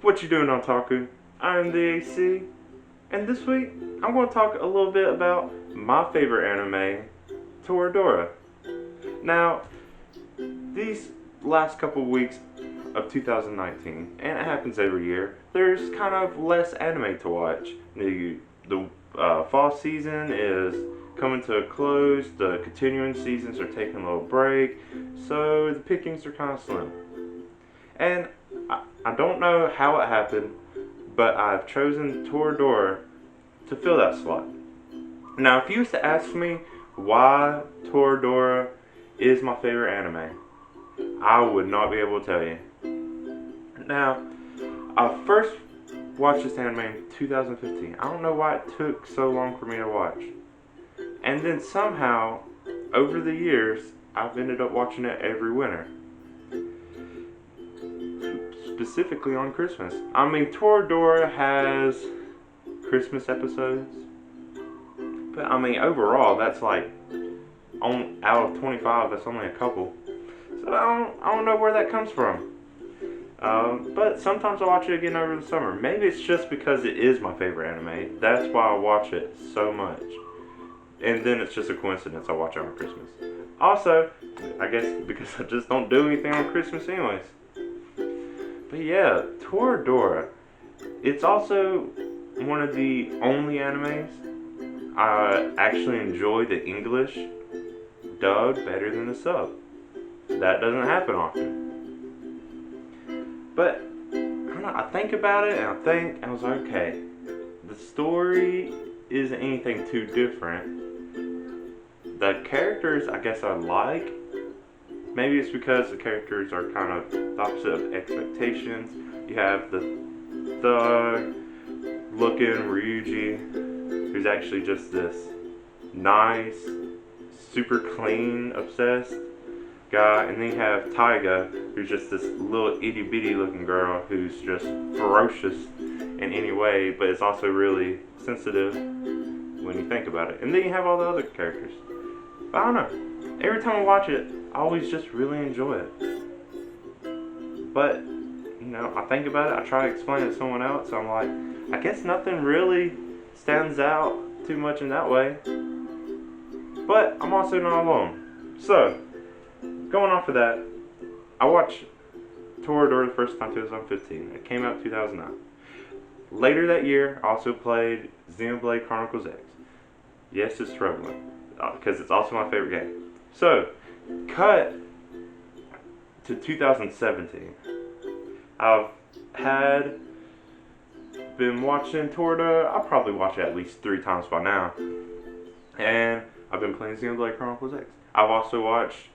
What you doing, Otaku? I'm the AC, and this week I'm going to talk a little bit about my favorite anime, Toradora. Now, these last couple weeks of 2019, and it happens every year, there's kind of less anime to watch. The fall season is coming to a close, the continuing seasons are taking a little break, so the pickings are kind of slim. And I don't know how it happened, but I've chosen Toradora to fill that slot. Now, if you used to ask me why Toradora is my favorite anime, I would not be able to tell you. Now, I first watched this anime in 2015. I don't know why it took so long for me to watch. And then somehow, over the years, I've ended up watching it every winter. Specifically on Christmas. I mean, Toradora has Christmas episodes, but I mean, overall, that's like, out of 25, that's only a couple. So I don't know where that comes from. But sometimes I watch it again over the summer. Maybe it's just because it is my favorite anime. That's why I watch it so much. And then it's just a coincidence I watch it on Christmas. Also, I guess because I just don't do anything on Christmas anyways. But yeah, Toradora. It's also one of the only animes I actually enjoy the English dub better than the sub. That doesn't happen often. But I don't know, I think about it and I was like, okay, the story isn't anything too different. The characters I guess I like. Maybe it's because the characters are kind of the opposite of expectations. You have the thug-looking Ryuji, who's actually just this nice, super clean, obsessed guy. And then you have Taiga, who's just this little itty-bitty looking girl who's just ferocious in any way, but is also really sensitive when you think about it. And then you have all the other characters. But I don't know. Every time I watch it, I always just really enjoy it. But, I think about it, I try to explain it to someone else, so I'm like, I guess nothing really stands out too much in that way. But I'm also not alone. So, going off of that, I watched Toradora the first time in 2015. It came out in 2009. Later that year, I also played Xenoblade Chronicles X. Yes, it's troubling, because it's also my favorite game. So, cut to 2017. I've been watching Toradora. I'll probably watch it at least 3 times by now. And I've been playing Xenoblade Chronicles X. I've also watched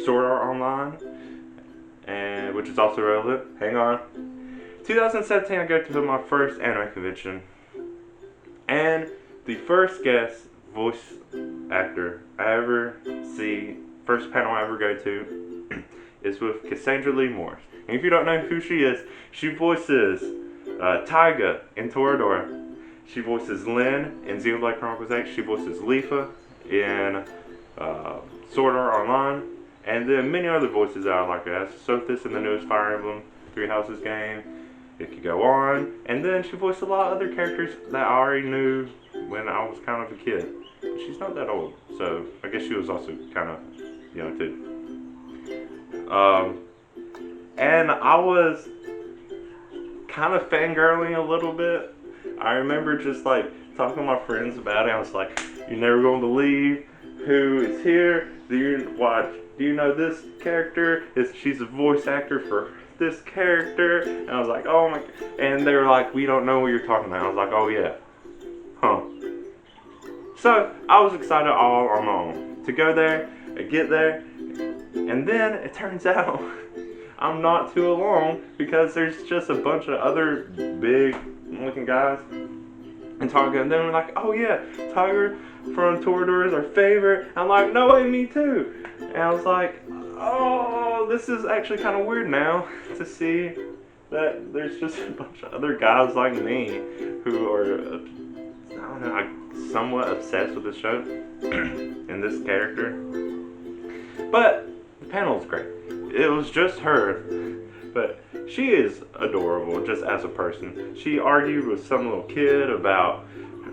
Sword Art Online, which is also relevant. Hang on. 2017, I go to my first anime convention. And the first guest voice actor I ever see, first panel I ever go to, is with Cassandra Lee Morris. And if you don't know who she is, she voices Taiga in Toradora. She voices Lynn in Xenoblade Chronicles X. She voices Leafa in Sword Art Online. And then many other voices that I like as Sothis in the newest Fire Emblem Three Houses game. It could go on. And then she voiced a lot of other characters that I already knew when I was kind of a kid. But she's not that old, so I guess she was also kind of young too. And I was kind of fangirling a little bit. I remember just like talking to my friends about it. I was like, "You're never going to believe who is here. Do you know this character? She's a voice actor for this character." And I was like, "Oh my!" And they were like, "We don't know what you're talking about." I was like, "Oh yeah, huh." So I was excited all on my own to go there, get there, and then it turns out I'm not too alone because there's just a bunch of other big looking guys and talking, and then we're like, "Oh yeah, Tiger from Toradora is our favorite." I'm like, "No way, me too." And I was like, "Oh, this is actually kind of weird now to see that there's just a bunch of other guys like me who are, I don't know, somewhat obsessed with the show and this character." But the panel was great. It was just her, but She is adorable just as a person. She argued with some little kid about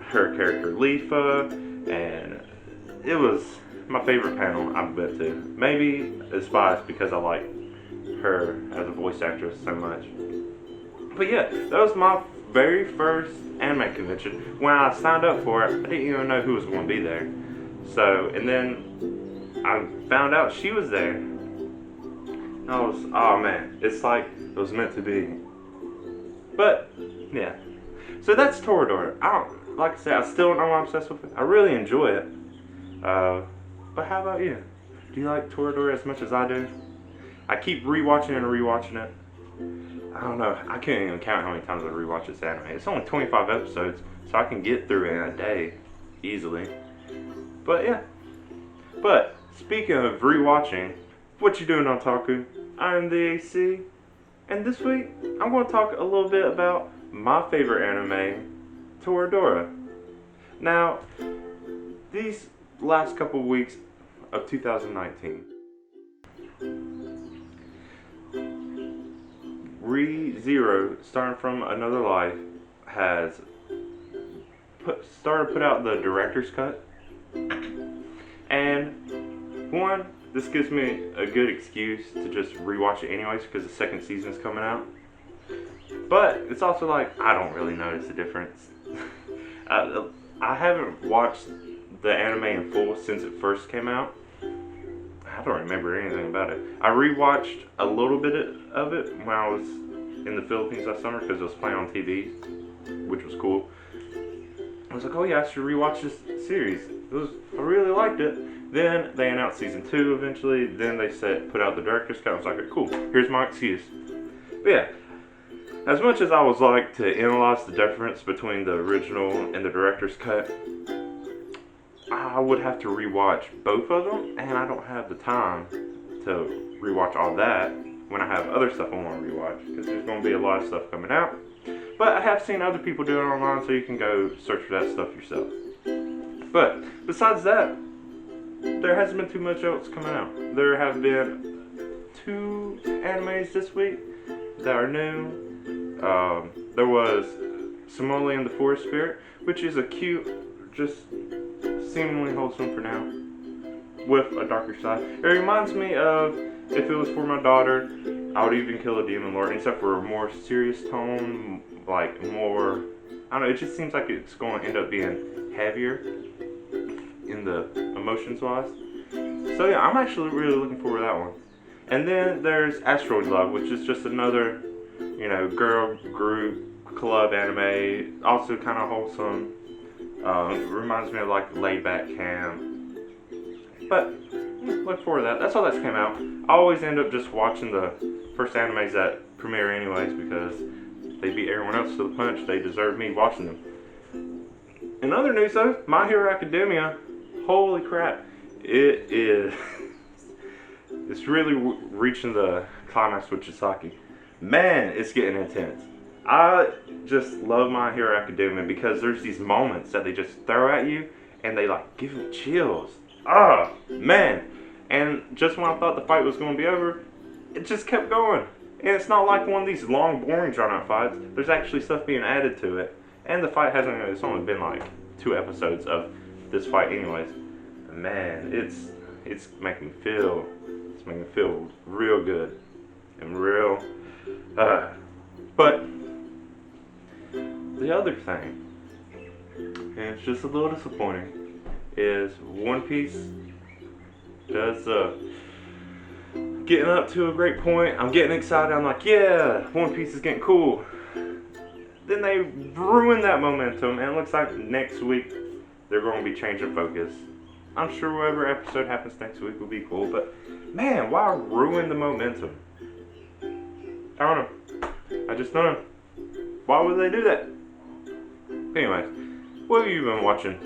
her character Leafa, and it was my favorite panel I've been to. Maybe it's biased because I like her as a voice actress so much. But yeah, that was my very first anime convention. When I signed up for it, I didn't even know who was going to be there. So, and then I found out she was there. I was, oh man, it's like it was meant to be. But, yeah. So that's Toradora. Like I said, I still don't know I'm obsessed with it. I really enjoy it. But how about you? Do you like Toradora as much as I do? I keep rewatching and rewatching it. I don't know. I can't even count how many times I rewatch this anime. It's only 25 episodes, so I can get through it in a day easily. But yeah. But speaking of rewatching, what you doing, Otaku? I'm the AC, and this week I'm going to talk a little bit about my favorite anime, Toradora. Now, these last couple of weeks of 2019, ReZero, starting from Another Life, has started to put out the director's cut. And one, this gives me a good excuse to just rewatch it anyways because the second season is coming out. But it's also like, I don't really notice the difference. I haven't watched the anime in full since it first came out. I don't remember anything about it. I rewatched a little bit of it when I was in the Philippines last summer because it was playing on TV, which was cool. I was like, oh yeah, I should rewatch this series. I really liked it. Then they announced season 2 eventually. Then they put out the director's cut. I was like, okay, cool, here's my excuse. But yeah, as much as I was like to analyze the difference between the original and the director's cut, I would have to rewatch both of them, and I don't have the time to rewatch all that when I have other stuff I want to rewatch, because there's going to be a lot of stuff coming out. But I have seen other people do it online, so you can go search for that stuff yourself. But besides that, there hasn't been too much else coming out. There have been 2 animes this week that are new. There was Somali and the Forest Spirit, which is a cute, just seemingly wholesome for now, with a darker side. It reminds me of, if it was for my daughter, I would even kill a demon lord, except for a more serious tone, like more, I don't know, it just seems like it's going to end up being heavier in the emotions wise. So yeah, I'm actually really looking forward to that one. And then there's Asteroid Love, which is just another, girl group club anime, also kind of wholesome. Reminds me of like Laid Back Camp. But look forward to that. That's all that's came out. I always end up just watching the first animes that premiere anyways because they beat everyone else to the punch. They deserve me watching them. In other news though, My Hero Academia, holy crap, it's really reaching the climax with Chisaki. Man, it's getting intense. I just love My Hero Academia because there's these moments that they just throw at you and they like give you chills. Ah, man. And just when I thought the fight was going to be over, it just kept going. And it's not like one of these long, boring, drawn-out fights. There's actually stuff being added to it. And the fight it's only been like 2 episodes of this fight anyways. Man, it's making me feel real good. And real, but the other thing, and it's just a little disappointing, is One Piece does getting up to a great point. I'm getting excited. I'm like, yeah, One Piece is getting cool. Then they ruin that momentum, and it looks like next week they're going to be changing focus. I'm sure whatever episode happens next week will be cool, but man, why ruin the momentum? I don't know. I just don't know. Why would they do that? Anyways, what have you been watching?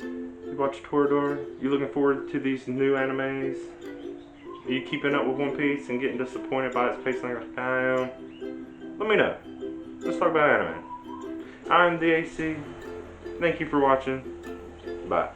You watch Toradora? You looking forward to these new animes? Are you keeping up with One Piece and getting disappointed by its pacing like I am? Let me know. Let's talk about anime. I'm the AC. Thank you for watching. Bye.